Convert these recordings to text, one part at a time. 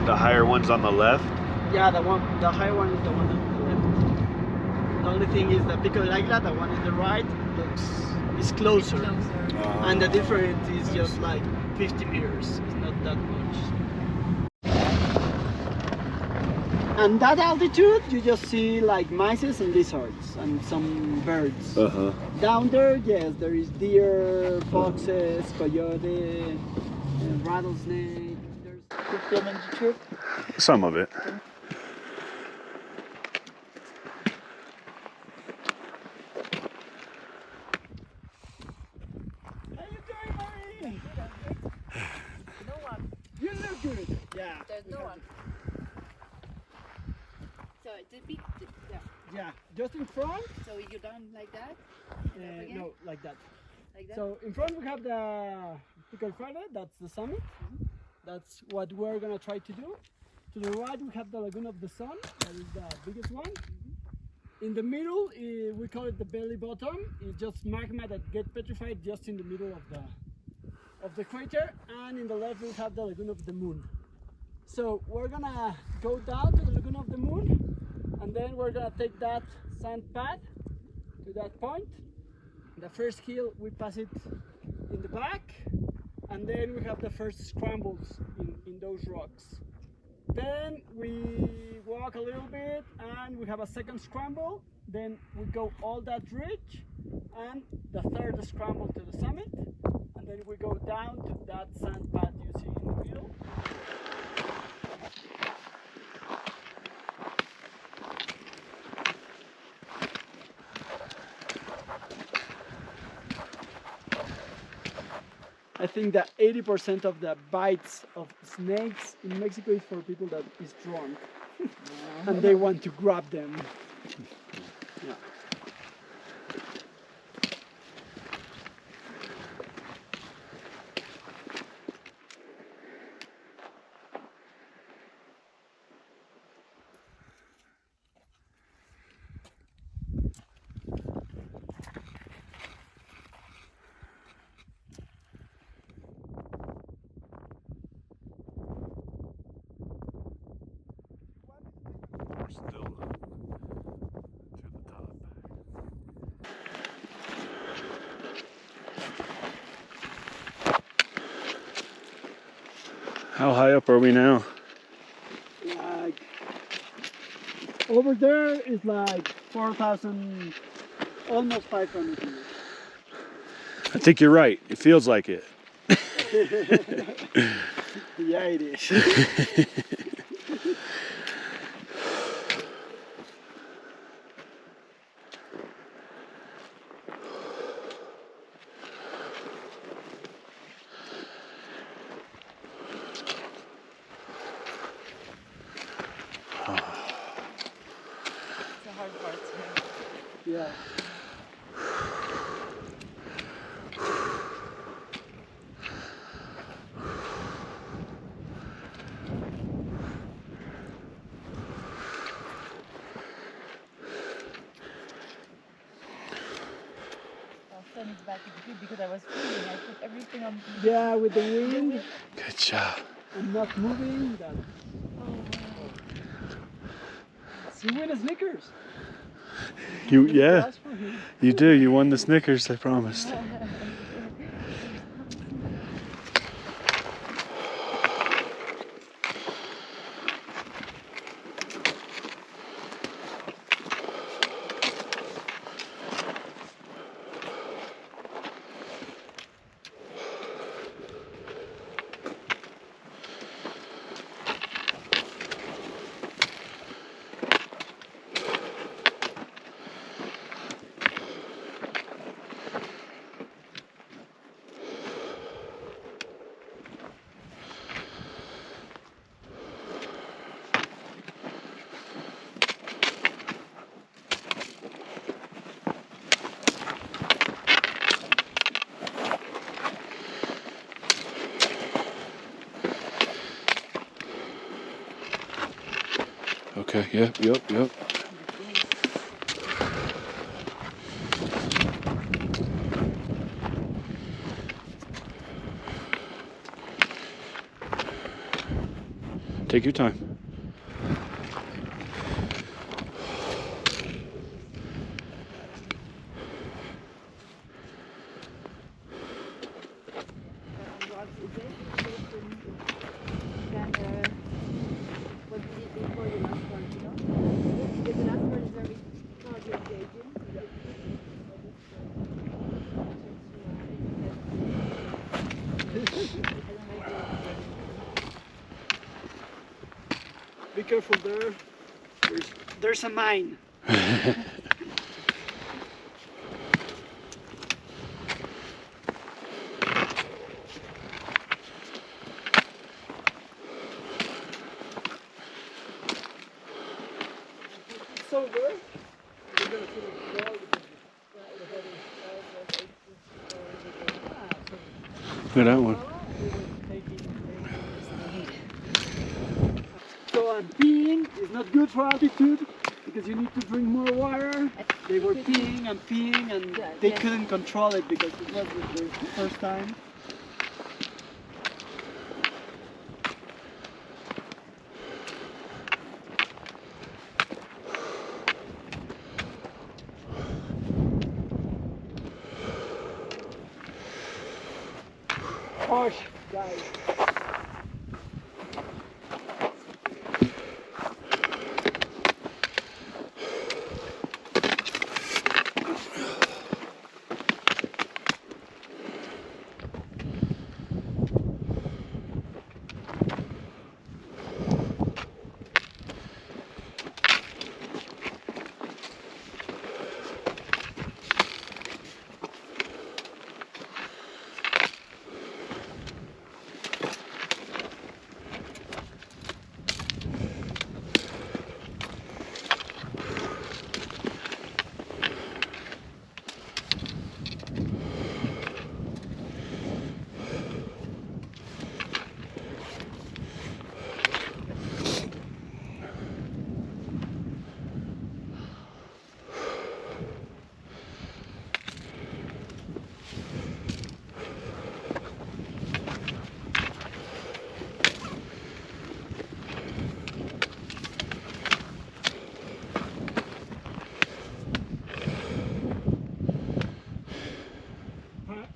The higher one's on the left? Yeah, the higher one is the one on the left. The only thing is the Pico del Águila, the one on the right, is closer. And the difference is just like 50 meters. It's not that much. And that altitude, you just see like mice and lizards and some birds. Down there, yes, there is deer, foxes, coyote, rattlesnake. You filming the trip? Some of it. How you doing, Marie? No one. You look good. Yeah. There's no one. So it's a bit, Yeah, just in front. so you done like that? No, like that. Like that? So in front we have the Pico del Frade, that's the summit. That's what we're gonna try to do. To the right we have the Lagoon of the Sun, that is the biggest one. In the middle, we call it the belly bottom. It's just magma that gets petrified just in the middle of the crater. And in the left we have the Lagoon of the Moon. So we're gonna go down to the Lagoon of the Moon, and then we're gonna take that sand path to that point. The first hill we pass it in the back, and then we have the first scrambles in those rocks. Then we walk a little bit and we have a second scramble. Then we go all that ridge and the third scramble to the summit, and then we go down to that sand path you see in the middle. I think that 80% of the bites of snakes in Mexico is for people that is drunk and they want to grab them. Yeah. Still not to the top. How high up are we now? Like over there is like 4,000, almost 500 meters. I think you're right. It feels like it. Yeah, it is. It's a hard part. Yeah. Sun is back is good because I was freezing. I put everything on. Yeah, with the wind Good job. and not moving. That. You win a Snickers. Yeah, you do. You won the Snickers, I promised. Okay, yep. Take your time. What did it before the last part, you know? Because the last part is very cardio engaging. Be careful there. There's a mine. It's over. We're gonna feel it well Look at that one. So peeing is not good for altitude because you need to drink more water. They were peeing and they couldn't control it because it was the first time. Harsh, guys.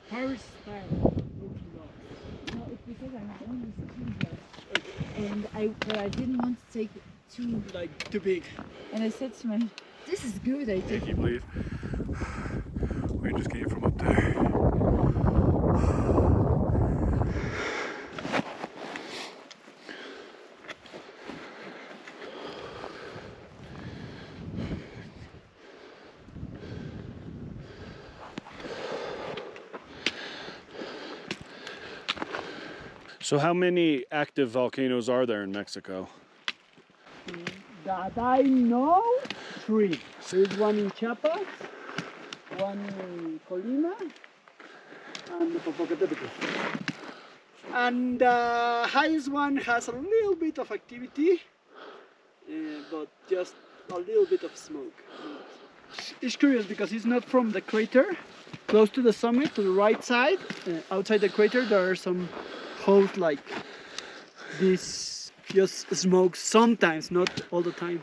Paris style. No, it's because I'm only skinny. But I didn't want to take too. Like too big. And I said to my, this is good. I Can take you breathe? We just came from up there. So how many active volcanoes are there in Mexico? That I know, 3. There's one in Chiapas, one in Colima, and the Popocatépetl. And the highest one has a little bit of activity, but just a little bit of smoke. It's curious because it's not from the crater. Close to the summit, to the right side, outside the crater, there are some holes like this. Just smoke sometimes, not all the time.